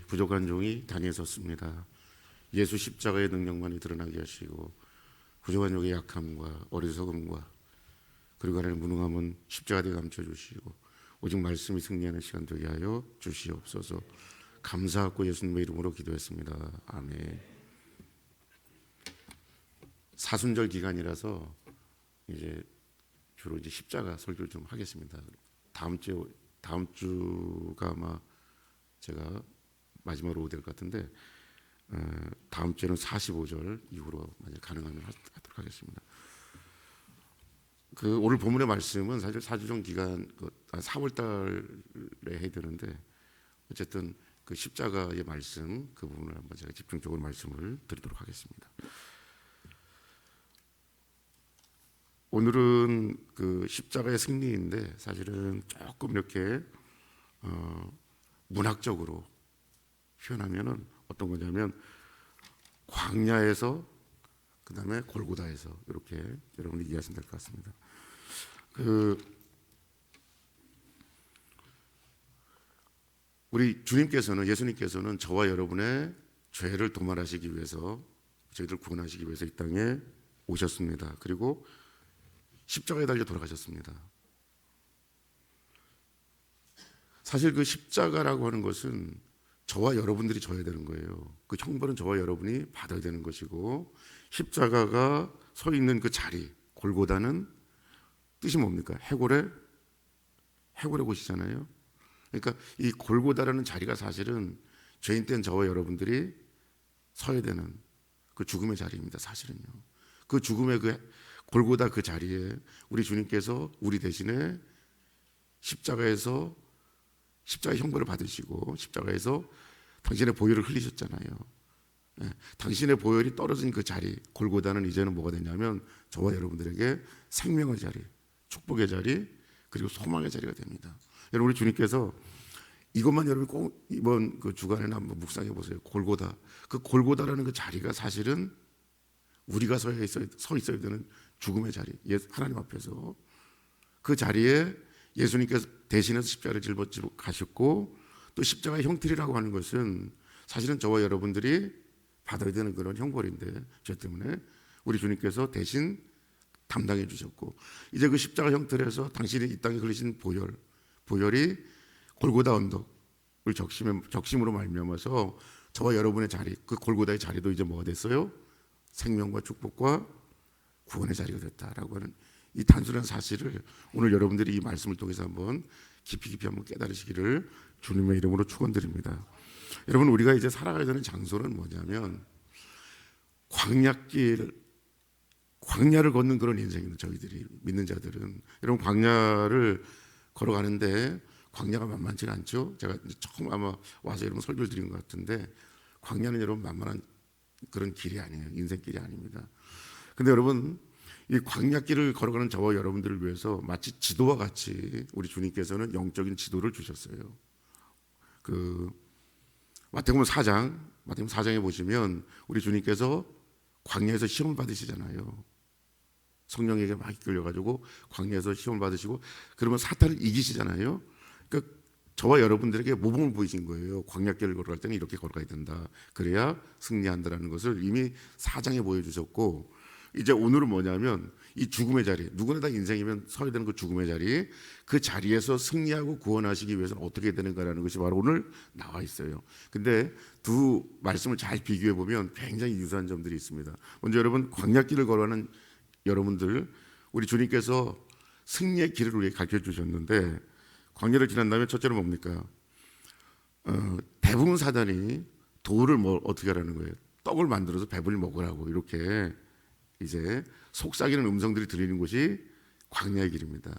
부족한 종이 단위에 섰습니다. 예수 십자가의 능력만이 드러나게 하시고 부족한 종의 약함과 어리석음과 그리고 하나님의 무능함은 십자가에 감춰주시고 오직 말씀이 승리하는 시간 되게 하여 주시옵소서. 감사하고 예수님의 이름으로 기도했습니다. 아멘. 사순절 기간이라서 이제 주로 이제 십자가 설교를 좀 하겠습니다. 다음 주가 아마 제가 마지막으로 오게 될 것 같은데 다음 주에는 45절 이후로 만약 가능하면 하도록 하겠습니다. 그 오늘 본문의 말씀은 사실 사주정 기간 4월 달에 해야 되는데 어쨌든 그 십자가의 말씀 그 부분을 한번 제가 집중적으로 말씀을 드리도록 하겠습니다. 오늘은 그 십자가의 승리인데 사실은 조금 이렇게 문학적으로 표현하면은 어떤 거냐면 광야에서 그 다음에 골고다에서 이렇게 여러분이 이해하시면 될 것 같습니다. 우리 주님께서는 예수님께서는 저와 여러분의 죄를 도말하시기 위해서 저희들 구원하시기 위해서 이 땅에 오셨습니다. 그리고 십자가에 달려 돌아가셨습니다. 사실 그 십자가라고 하는 것은 저와 여러분들이 져야 되는 거예요. 그 형벌은 저와 여러분이 받아야 되는 것이고 십자가가 서 있는 그 자리 골고다는 뜻이 뭡니까? 해골의 곳이잖아요. 그러니까 이 골고다라는 자리가 사실은 죄인 된 저와 여러분들이 서야 되는 그 죽음의 자리입니다. 사실은요. 그 죽음의 그 골고다 그 자리에 우리 주님께서 우리 대신에 십자가의 형벌을 받으시고 십자가에서 당신의 보혈을 흘리셨잖아요. 당신의 보혈이 떨어진 그 자리 골고다는 이제는 뭐가 되냐면 저와 여러분들에게 생명의 자리, 축복의 자리, 그리고 소망의 자리가 됩니다. 여러분 우리 주님께서 이것만 여러분 꼭 이번 그 주간에는 한번 묵상해 보세요. 골고다. 그 골고다라는 그 자리가 사실은 우리가 서 있어야 되는 죽음의 자리, 하나님 앞에서 그 자리에 예수님께서 대신해서 십자가를 짊어지고 가셨고 또 십자가의 형틀이라고 하는 것은 사실은 저와 여러분들이 받아야 되는 그런 형벌인데 죄 때문에 우리 주님께서 대신 담당해 주셨고 이제 그 십자가 형틀에서 당신이 이 땅에 흘리신 보혈이 골고다 언덕을 적심으로 말미암아서 저와 여러분의 자리 그 골고다의 자리도 이제 뭐가 됐어요? 생명과 축복과 구원의 자리가 됐다라고 하는 이 단순한 사실을 오늘 여러분들이 이 말씀을 통해서 한번 깊이 한번 깨달으시기를 주님의 이름으로 축원드립니다. 여러분 우리가 이제 살아가야 되는 장소는 뭐냐면 광야를 걷는 그런 인생입니다. 저희들이 믿는 자들은 여러분 광야를 걸어가는데 광야가 만만치는 않죠. 제가 처음 아마 와서 여러분 설교를 드린 것 같은데 광야는 여러분 만만한 그런 길이 아니에요. 인생길이 아닙니다. 근데 여러분 이 광야길을 걸어가는 저와 여러분들을 위해서 마치 지도와 같이 우리 주님께서는 영적인 지도를 주셨어요. 그 마태복음 4장에 보시면 우리 주님께서 광야에서 시험을 받으시잖아요. 성령에게 막 이끌려가지고 광야에서 시험을 받으시고 그러면 사탄을 이기시잖아요. 그러니까 저와 여러분들에게 모범을 보이신 거예요. 광야길을 걸어갈 때는 이렇게 걸어가야 된다. 그래야 승리한다라는 것을 이미 4장에 보여주셨고 이제 오늘은 뭐냐면 이 죽음의 자리 누구나 다 인생이면 서야 되는 그 죽음의 자리 그 자리에서 승리하고 구원하시기 위해서는 어떻게 되는가라는 것이 바로 오늘 나와 있어요. 근데 두 말씀을 잘 비교해 보면 굉장히 유사한 점들이 있습니다. 먼저 여러분 광야길을 걸어가는 여러분들 우리 주님께서 승리의 길을 우리에게 가르쳐 주셨는데 광야를 지난 다음에 첫째로 뭡니까? 대부분 사단이 돌을 어떻게 하라는 거예요? 떡을 만들어서 배불리 먹으라고 이렇게 이제 속삭이는 음성들이 들리는 곳이 광야의 길입니다.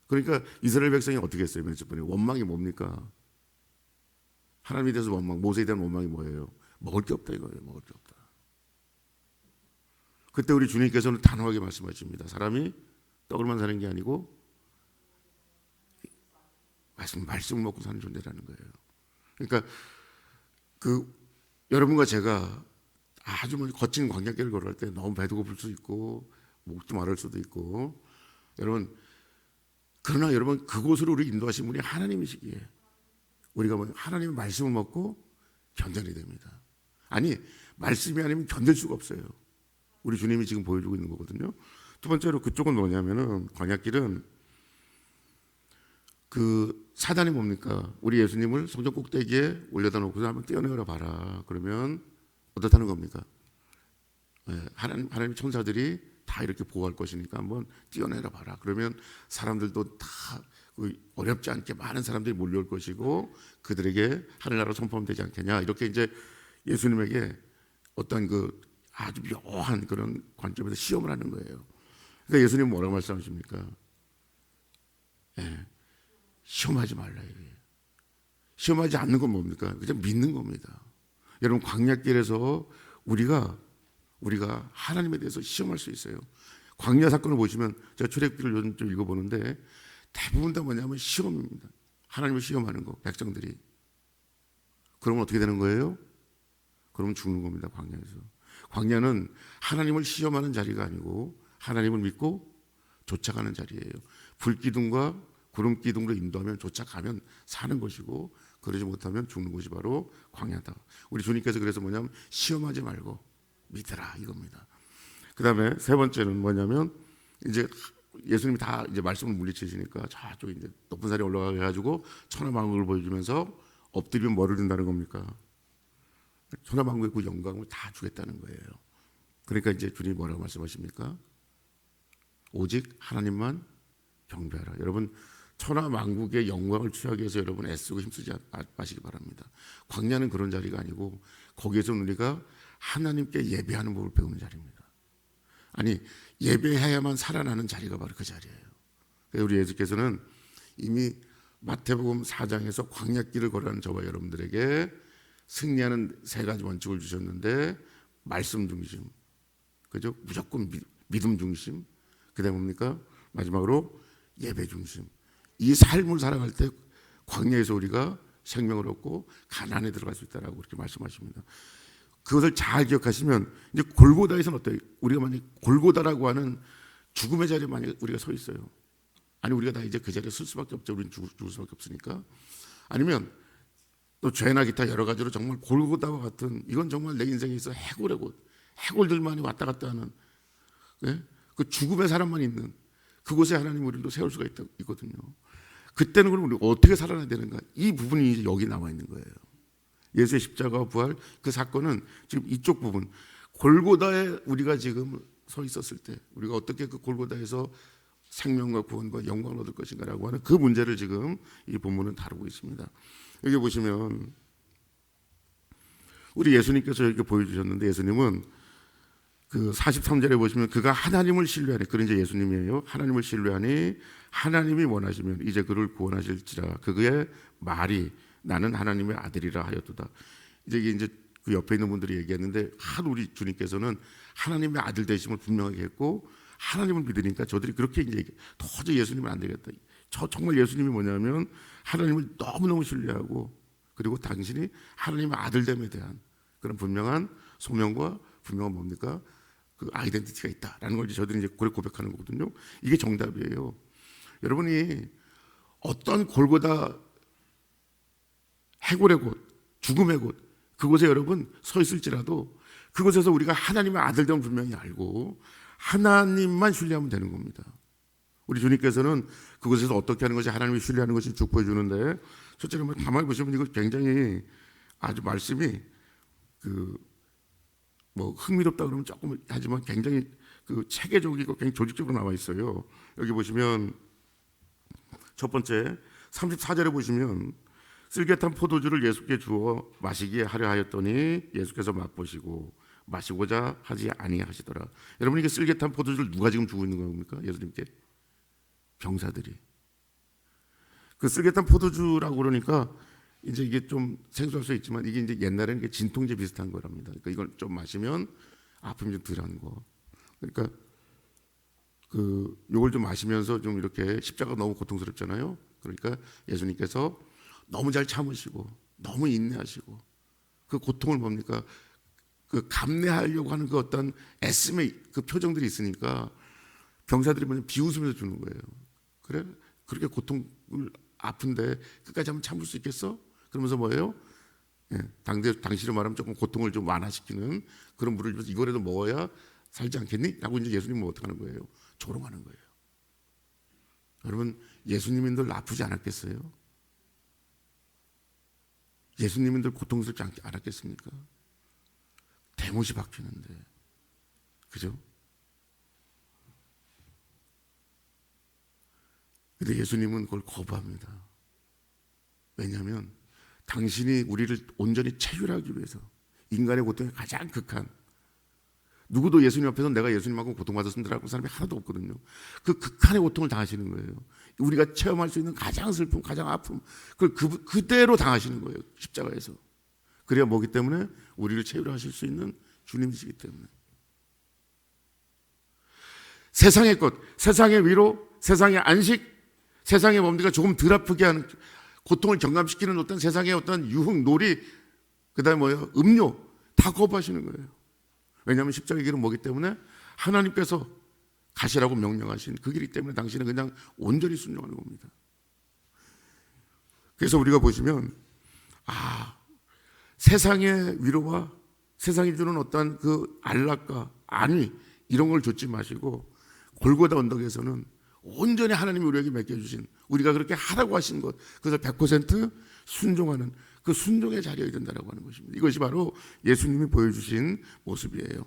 그러니까 이스라엘 백성이 어떻게 했어요? 원망이 뭡니까? 하나님에 대해서 원망, 모세에 대한 원망이 뭐예요? 먹을 게 없다 이거예요. 먹을 게 없다. 그때 우리 주님께서는 단호하게 말씀하십니다. 사람이 떡을만 사는 게 아니고 말씀을 먹고 사는 존재라는 거예요. 그러니까 그 여러분과 제가 아주 거친 광야길을 걸어갈 때 너무 배도 고플 수 있고 목도 마를 수도 있고 여러분 그러나 여러분 그곳으로 우리 인도하신 분이 하나님이시기에 우리가 뭐 하나님의 말씀을 먹고 견뎌내야 됩니다. 아니 말씀이 아니면 견딜 수가 없어요. 우리 주님이 지금 보여주고 있는 거거든요. 두 번째로 그쪽은 뭐냐면은 광야길은 그 사단이 뭡니까? 우리 예수님을 성전 꼭대기에 올려다 놓고서 한번 떼어내어라 봐라. 그러면 어떻다는 겁니까? 하나님 천사들이 다 이렇게 보호할 것이니까 한번 떼어내라 봐라. 그러면 사람들도 다 어렵지 않게 많은 사람들이 몰려올 것이고 그들에게 하늘나라 선포되지 않겠냐. 이렇게 이제 예수님에게 어떤 그 아주 묘한 그런 관점에서 시험을 하는 거예요. 그러니까 예수님은 뭐라고 말씀하십니까? 시험하지 말라 이거예요. 시험하지 않는 건 뭡니까? 그냥 믿는 겁니다. 여러분 광야길에서 우리가 하나님에 대해서 시험할 수 있어요. 광야 사건을 보시면 제가 출애굽기를 요즘 좀 읽어보는데 대부분 다 뭐냐면 시험입니다. 하나님을 시험하는 거 백성들이. 그러면 어떻게 되는 거예요? 그러면 죽는 겁니다. 광야에서. 광야는 하나님을 시험하는 자리가 아니고 하나님을 믿고 쫓아가는 자리예요. 불기둥과 구름기둥으로 인도하면 쫓아가면 사는 것이고 그러지 못하면 죽는 것이 바로 광야다. 우리 주님께서 그래서 뭐냐면 시험하지 말고 믿으라 이겁니다. 그 다음에 세 번째는 뭐냐면 이제 예수님이 다 이제 말씀을 물리치시니까 저쪽 이제 높은 산에 올라가게 해가지고 천하만국을 보여주면서 엎드리면 뭐를 준다는 겁니까? 천하만국의 그 영광을 다 주겠다는 거예요. 그러니까 이제 주님이 뭐라고 말씀하십니까? 오직 하나님만 경배하라. 여러분 천하만국의 영광을 취하기 위해서 여러분 애쓰고 힘쓰지 마시기 바랍니다. 광야는 그런 자리가 아니고 거기에서 우리가 하나님께 예배하는 법을 배우는 자리입니다. 아니 예배해야만 살아나는 자리가 바로 그 자리예요. 우리 예수께서는 이미 마태복음 4장에서 광야길을 걸어가는 저와 여러분들에게 승리하는 세 가지 원칙을 주셨는데 말씀 중심, 그죠? 무조건 믿음 중심, 그다음에 뭡니까? 마지막으로 예배 중심. 이 삶을 살아갈 때 광야에서 우리가 생명을 얻고 가나안에 들어갈 수 있다라고 그렇게 말씀하십니다. 그것을 잘 기억하시면 이제 골고다에서는 어때요? 우리가 만약 골고다라고 하는 죽음의 자리에 만약 우리가 서 있어요. 아니 우리가 다 이제 그 자리에 쓸 수밖에 없죠. 우리는 죽을 수밖에 없으니까. 아니면 또 죄나 기타 여러 가지로 정말 골고다와 같은 이건 정말 내 인생에 있어 해골의 곳, 해골들만이 왔다 갔다 하는 그 죽음의 사람만 있는 그곳에 하나님 우리를 또 세울 수가 있거든요. 그때는 그럼 우리가 어떻게 살아나야 되는가? 이 부분이 이제 여기 나와 있는 거예요. 예수의 십자가와 부활 그 사건은 지금 이쪽 부분 골고다에 우리가 지금 서 있었을 때 우리가 어떻게 그 골고다에서 생명과 구원과 영광을 얻을 것인가라고 하는 그 문제를 지금 이 본문은 다루고 있습니다. 여기 보시면 우리 예수님께서 이렇게 보여주셨는데 예수님은 그 43절에 보시면 그가 하나님을 신뢰하니 그런 이제 예수님이에요. 하나님을 신뢰하니 하나님이 원하시면 이제 그를 구원하실지라 그의 말이 나는 하나님의 아들이라 하였도다. 이제 그 옆에 있는 분들이 얘기했는데 우리 주님께서는 하나님의 아들 되심을 분명하게 했고 하나님을 믿으니까 저들이 그렇게 이제 도저히 예수님은 안 되겠다. 정말 예수님이 뭐냐면 하나님을 너무너무 신뢰하고 그리고 당신이 하나님의 아들됨에 대한 그런 분명한 소명과 분명한 뭡니까? 그 아이덴티티가 있다라는 걸 저들이 이제 고백하는 거거든요. 이게 정답이에요. 여러분이 어떤 골고다 해골의 곳, 죽음의 곳 그곳에 여러분 서 있을지라도 그곳에서 우리가 하나님의 아들됨을 분명히 알고 하나님만 신뢰하면 되는 겁니다. 우리 주님께서는 그곳에서 어떻게 하는 것이 하나님을 신뢰하는 것을 쭉 보여주는데 첫째로 가만히 보시면 이거 굉장히 아주 말씀이 뭐 흥미롭다 그러면 조금 하지만 굉장히 그 체계적이고 굉장히 조직적으로 나와 있어요. 여기 보시면 첫 번째 34절에 보시면 쓸개탄 포도주를 예수께 주어 마시게 하려 하였더니 예수께서 맛보시고 마시고자 하지 아니하시더라. 여러분 이게 쓸개탄 포도주를 누가 지금 주고 있는 겁니까? 예수님께 병사들이. 그 쓸개탄 포도주라고 그러니까 이제 이게 좀 생소할 수 있지만 이게 이제 옛날에는 이게 진통제 비슷한 거랍니다. 그러니까 이걸 좀 마시면 아픔이 좀 덜한 거. 그러니까 요걸 좀 마시면서 좀 이렇게 십자가 너무 고통스럽잖아요. 그러니까 예수님께서 너무 잘 참으시고 너무 인내하시고 그 고통을 뭡니까? 그 감내하려고 하는 그 어떤 애씀의 그 표정들이 있으니까 병사들이 뭐냐 비웃으면서 주는 거예요. 그래? 그렇게 고통을 아픈데 끝까지 한번 참을 수 있겠어? 그러면서 뭐예요? 예, 당시로 말하면 조금 고통을 좀 완화시키는 그런 물을 주면서 이거라도 먹어야 살지 않겠니? 라고 이제 예수님은 어떻게 하는 거예요? 조롱하는 거예요. 여러분, 예수님인들 아프지 않았겠어요? 예수님인들 고통스럽지 않았겠습니까? 대못이 박히는데, 그죠? 근데 예수님은 그걸 거부합니다. 왜냐하면 당신이 우리를 온전히 체휼하기 위해서 인간의 고통의 가장 극한, 누구도 예수님 앞에서 내가 예수님하고 고통받았습니다 라고 사람이 하나도 없거든요. 그 극한의 고통을 당하시는 거예요. 우리가 체험할 수 있는 가장 슬픔, 가장 아픔, 그걸 그대로 당하시는 거예요. 십자가에서. 그래야 뭐기 때문에? 우리를 체휼하실 수 있는 주님이시기 때문에. 세상의 것, 세상의 위로, 세상의 안식, 세상의 몸들과 조금 덜 아프게 하는, 고통을 경감시키는 어떤 세상의 어떤 유흥, 놀이, 그 다음에 뭐예요? 음료, 다 거부하시는 거예요. 왜냐하면 십자가의 길은 뭐기 때문에? 하나님께서 가시라고 명령하신 그 길이기 때문에 당신은 그냥 온전히 순종하는 겁니다. 그래서 우리가 보시면, 세상의 위로와 세상이 주는 어떤 그 안락과 안위, 이런 걸 줬지 마시고 골고다 언덕에서는 온전히 하나님이 우리에게 맡겨주신, 우리가 그렇게 하라고 하신 것, 그래서 100% 순종하는 그 순종의 자리여야 된다고 하는 것입니다. 이것이 바로 예수님이 보여주신 모습이에요.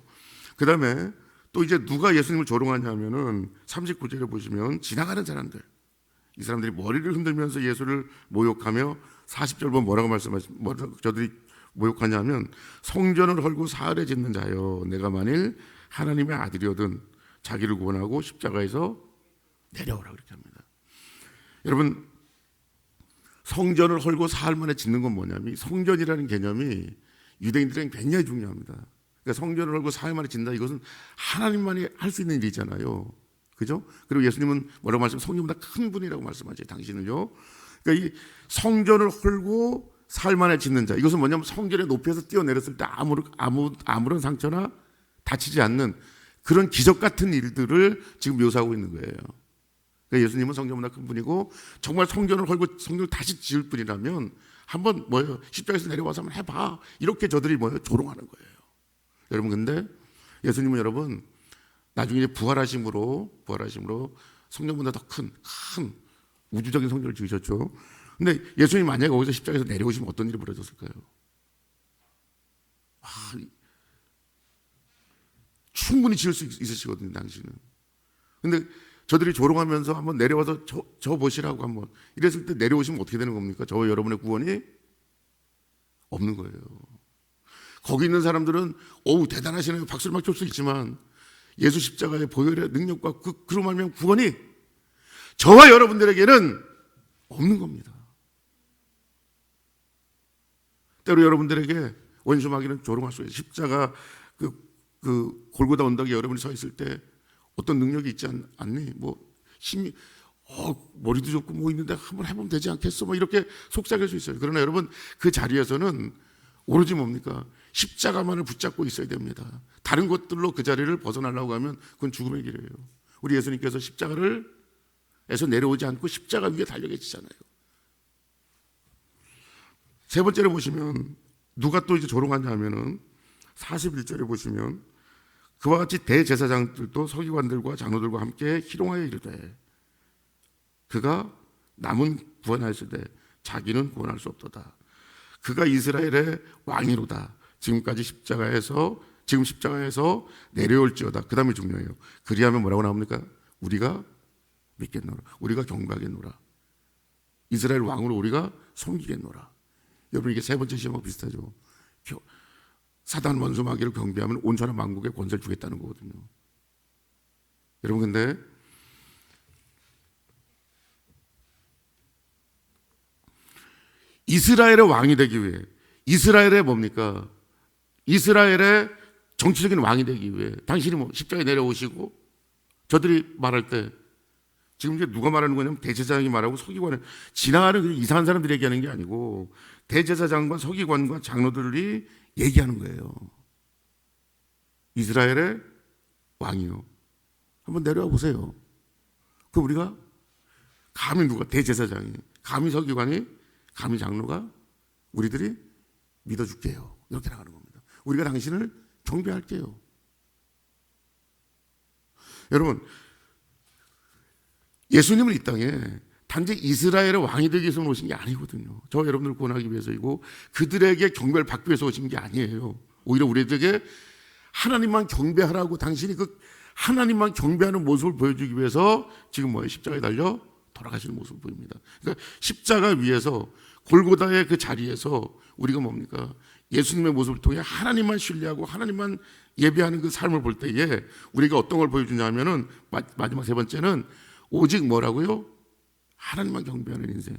그 다음에 또 이제 누가 예수님을 조롱하냐면은 39절에 보시면 지나가는 사람들, 이 사람들이 머리를 흔들면서 예수를 모욕하며 40절 보면 뭐라고 저들이 모욕하냐면, 성전을 헐고 사흘에 짓는 자여, 내가 만일 하나님의 아들이거든 자기를 구원하고 십자가에서 내려오라, 그렇게 합니다. 여러분, 성전을 헐고 사흘 만에 짓는 건 뭐냐면, 성전이라는 개념이 유대인들에겐 굉장히 중요합니다. 그러니까 성전을 헐고 사흘 만에 짓는다, 이것은 하나님만이 할 수 있는 일이잖아요. 그죠? 그리고 예수님은 뭐라고 말씀? 성전보다 큰 분이라고 말씀하죠. 당신은요. 그러니까 이 성전을 헐고 사흘 만에 짓는 자, 이것은 뭐냐면 성전의 높이에서 뛰어내렸을 때 아무런 상처나 다치지 않는 그런 기적 같은 일들을 지금 묘사하고 있는 거예요. 그러니까 예수님은 성전보다 큰 분이고, 정말 성전을 헐고 성전을 다시 지을 분이라면 한번 뭐예요? 십자가에서 내려와서 한번 해봐, 이렇게 저들이 뭐예요? 조롱하는 거예요. 여러분, 근데 예수님은 여러분 나중에 이제 부활하심으로 성전보다 더 큰 우주적인 성전을 지으셨죠. 근데 예수님 만약에 거기서 십자가에서 내려오시면 어떤 일이 벌어졌을까요? 충분히 지을 수 있으시거든요, 당신은. 근데 저들이 조롱하면서 한번 내려와서 저 보시라고 한번 이랬을 때 내려오시면 어떻게 되는 겁니까? 저와 여러분의 구원이 없는 거예요. 거기 있는 사람들은 대단하시네요, 박수를 막 칠 수 있지만 예수 십자가의 보혈의 능력과 그로 말미암은 구원이 저와 여러분들에게는 없는 겁니다. 때로 여러분들에게 원수마귀는 조롱할 수 있어요. 십자가 그 골고다 언덕에 여러분이 서 있을 때 어떤 능력이 있지 않니? 뭐 힘이 머리도 좋고 뭐 있는데 한번 해보면 되지 않겠어? 뭐 이렇게 속삭일 수 있어요. 그러나 여러분, 그 자리에서는 오로지 뭡니까? 십자가만을 붙잡고 있어야 됩니다. 다른 것들로 그 자리를 벗어나려고 하면 그건 죽음의 길이에요. 우리 예수님께서 십자가에서 내려오지 않고 십자가 위에 달려 계시잖아요. 세 번째로 보시면 누가 또 이제 조롱하냐 하면은 41절에 보시면, 그와 같이 대제사장들도 서기관들과 장로들과 함께 희롱하여 이르되 그가 남은 구원하였으되 자기는 구원할 수 없도다. 그가 이스라엘의 왕이로다. 지금 십자가에서 내려올지어다. 그 다음에 중요해요. 그리하면 뭐라고 나옵니까? 우리가 믿겠노라. 우리가 경배하겠노라. 이스라엘 왕으로 우리가 섬기겠노라. 여러분, 이게 세 번째 시험하고 비슷하죠. 사단 원수 마귀를 경배하면 온 천하 만국에 권세를 주겠다는 거거든요. 여러분, 근데 이스라엘의 왕이 되기 위해, 이스라엘의 뭡니까? 이스라엘의 정치적인 왕이 되기 위해 당신이 뭐 십자가에 내려오시고, 저들이 말할 때 지금 이제 누가 말하는 거냐면 대제사장이 말하고 서기관을, 지나가는 이상한 사람들이 얘기하는 게 아니고 대제사장과 서기관과 장로들이 얘기하는 거예요. 이스라엘의 왕이요, 한번 내려와 보세요. 그럼 우리가 감히 누가, 대제사장이, 감히 서기관이, 감히 장로가 우리들이 믿어줄게요. 이렇게 나가는 겁니다. 우리가 당신을 경배할게요. 여러분, 예수님은 이 땅에 단지 이스라엘의 왕이 되기 위해서 오신 게 아니거든요. 저 여러분들 구원하기 위해서이고 그들에게 경배를 받기 위해서 오신 게 아니에요. 오히려 우리에게 하나님만 경배하라고, 당신이 그 하나님만 경배하는 모습을 보여주기 위해서 지금 뭐예요? 십자가에 달려 돌아가시는 모습을 보입니다. 그러니까 십자가 위에서 골고다의 그 자리에서 우리가 뭡니까? 예수님의 모습을 통해 하나님만 신뢰하고 하나님만 예배하는 그 삶을 볼 때에 우리가 어떤 걸 보여주냐 하면은 마지막 세 번째는 오직 뭐라고요? 하나님만 경배하는 인생.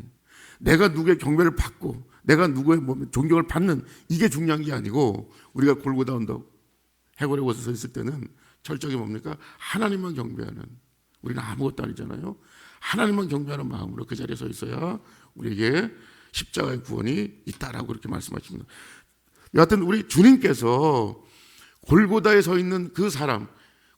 내가 누구의 경배를 받고 내가 누구의 존경을 받는 이게 중요한 게 아니고, 우리가 골고다 언덕 해골에 곳에 서 있을 때는 철저히 뭡니까? 하나님만 경배하는, 우리는 아무것도 아니잖아요. 하나님만 경배하는 마음으로 그 자리에 서 있어야 우리에게 십자가의 구원이 있다라고 그렇게 말씀하십니다. 여하튼 우리 주님께서 골고다에 서 있는 그 사람,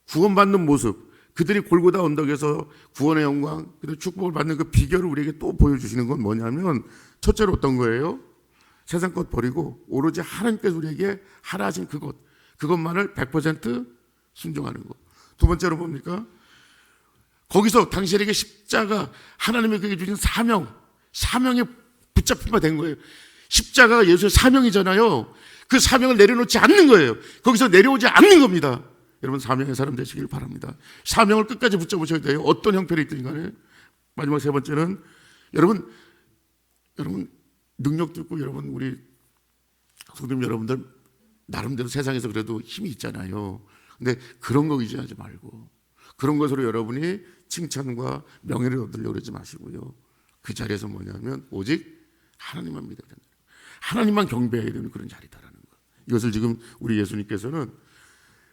구원받는 모습, 그들이 골고다 언덕에서 구원의 영광, 그리고 축복을 받는 그 비결을 우리에게 또 보여주시는 건 뭐냐면, 첫째로 어떤 거예요? 세상 것 버리고 오로지 하나님께서 우리에게 하라 하신 그것만을 100% 순종하는 것. 두 번째로 뭡니까? 거기서 당신에게 십자가, 하나님이 그에게 주신 사명에 붙잡힌 바 된 거예요. 십자가가 예수의 사명이잖아요. 그 사명을 내려놓지 않는 거예요. 거기서 내려오지 않는 겁니다. 여러분, 사명의 사람 되시길 바랍니다. 사명을 끝까지 붙잡으셔야 돼요. 어떤 형편이 있든 간에. 마지막 세 번째는 여러분 능력도 있고, 여러분 우리 성도님 여러분들 나름대로 세상에서 그래도 힘이 있잖아요. 근데 그런 거 의지하지 말고, 그런 것으로 여러분이 칭찬과 명예를 얻으려고 그러지 마시고요. 그 자리에서 뭐냐면 오직 하나님만 믿어야 된다. 하나님만 경배해야 되는 그런 자리다라는 것. 이것을 지금 우리 예수님께서는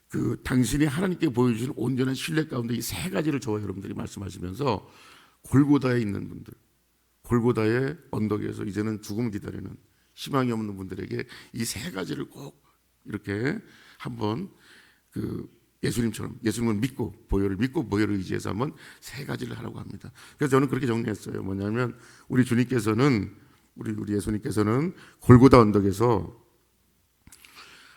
그 당신이 하나님께 보여주신 온전한 신뢰 가운데 이 세 가지를 저와 여러분들이 말씀하시면서 골고다에 있는 분들, 골고다의 언덕에서 이제는 죽음을 기다리는 희망이 없는 분들에게 이 세 가지를 꼭 이렇게 한번 그 예수님처럼, 예수님을 믿고 보혈을 의지해서 한번 세 가지를 하라고 합니다. 그래서 저는 그렇게 정리했어요. 뭐냐면 우리 주님께서는, 우리 예수님께서는 골고다 언덕에서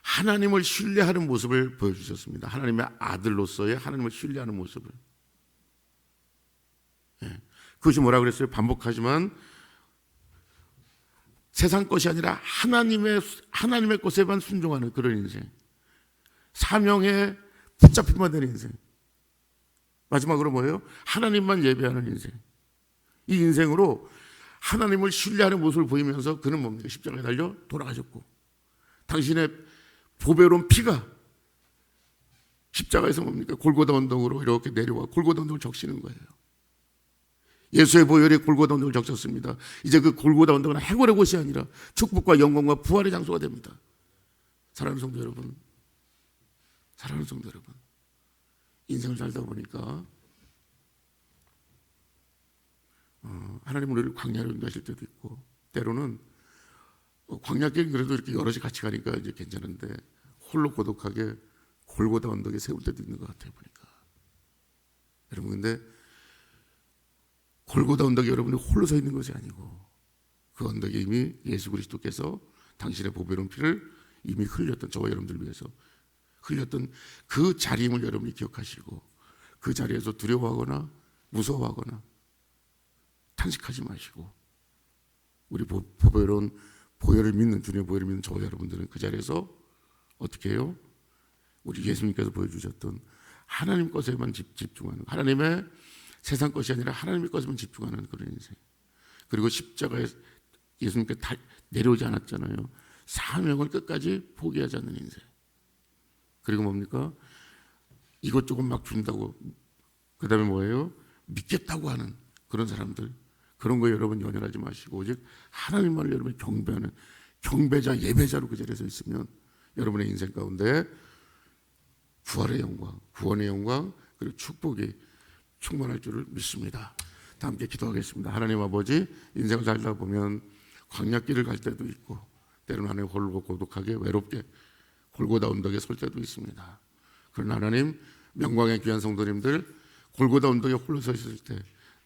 하나님을 신뢰하는 모습을 보여주셨습니다. 하나님의 아들로서의 하나님을 신뢰하는 모습을. 그것이 뭐라 그랬어요? 반복하지만 세상 것이 아니라 하나님의 것에만 순종하는 그런 인생. 사명에 붙잡히만 되는 인생. 마지막으로 뭐예요? 하나님만 예배하는 인생. 이 인생으로 하나님을 신뢰하는 모습을 보이면서 그는 뭡니까? 십자가에 달려 돌아가셨고, 당신의 보배로운 피가 십자가에서 뭡니까? 골고다 언덕으로 이렇게 내려와 골고다 언덕을 적시는 거예요. 예수의 보혈이 골고다 언덕을 적셨습니다. 이제 그 골고다 언덕은 해골의 곳이 아니라 축복과 영광과 부활의 장소가 됩니다. 사랑하는 성도 여러분, 인생을 살다 보니까 하나님은 우리를 광야로 인도하실 때도 있고, 때로는 광야길 그래도 이렇게 여럿이 같이 가니까 이제 괜찮은데 홀로 고독하게 골고다 언덕에 세울 때도 있는 것 같아요, 보니까. 여러분, 근데 골고다 언덕에 여러분이 홀로 서 있는 것이 아니고, 그 언덕에 이미 예수 그리스도께서 당신의 보배로운 피를 이미 흘렸던, 저와 여러분들 위해서 흘렸던 그 자리임을 여러분이 기억하시고, 그 자리에서 두려워하거나 무서워하거나 탄식하지 마시고, 우리 보배로운 보혈을 믿는, 주님의 보혈을 믿는 저와 여러분들은 그 자리에서 어떻게 해요? 우리 예수님께서 보여주셨던 하나님 것에만 집중하는, 하나님의 세상 것이 아니라 하나님의 것에만 집중하는 그런 인생. 그리고 십자가에 예수님께 내려오지 않았잖아요. 사명을 끝까지 포기하지 않는 인생. 그리고 뭡니까? 이것저것 막 준다고, 그 다음에 뭐예요? 믿겠다고 하는 그런 사람들, 그런 거 여러분 연연하지 마시고 오직 하나님만을 여러분이 경배하는 경배자, 예배자로 그 자리에 서 있으면 여러분의 인생 가운데 부활의 영광, 구원의 영광, 그리고 축복이 충만할 줄을 믿습니다. 다 함께 기도하겠습니다. 하나님 아버지, 인생을 살다 보면 광야길을 갈 때도 있고, 때로는 하나님 홀로 고독하게 외롭게 골고다 언덕에 설 때도 있습니다. 그러나 하나님, 명광의 귀한 성도님들, 골고다 언덕에 홀로 서 있을 때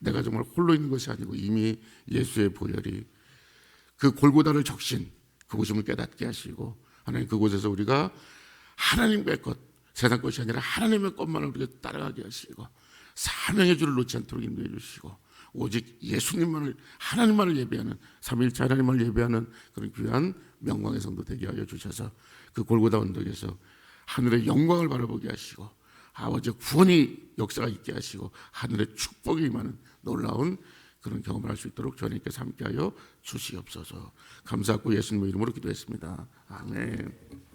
내가 정말 홀로 있는 것이 아니고 이미 예수의 보혈이 그 골고다를 적신 그곳임을 깨닫게 하시고, 하나님 그곳에서 우리가 하나님의 것, 세상 것이 아니라 하나님의 것만을 우리가 따라가게 하시고, 사명의 줄을 놓지 않도록 인도해 주시고, 오직 예수님만을, 하나님만을 예배하는, 삼위일체 하나님만을 예배하는 그런 귀한 명광의 성도 되게 하여 주셔서 그 골고다 언덕에서 하늘의 영광을 바라보게 하시고, 아버지의 구원이 역사가 있게 하시고, 하늘의 축복이 임하는 놀라운 그런 경험을 할 수 있도록 주님께서 함께하여 주시옵소서. 감사하고 예수님의 이름으로 기도했습니다. 아멘.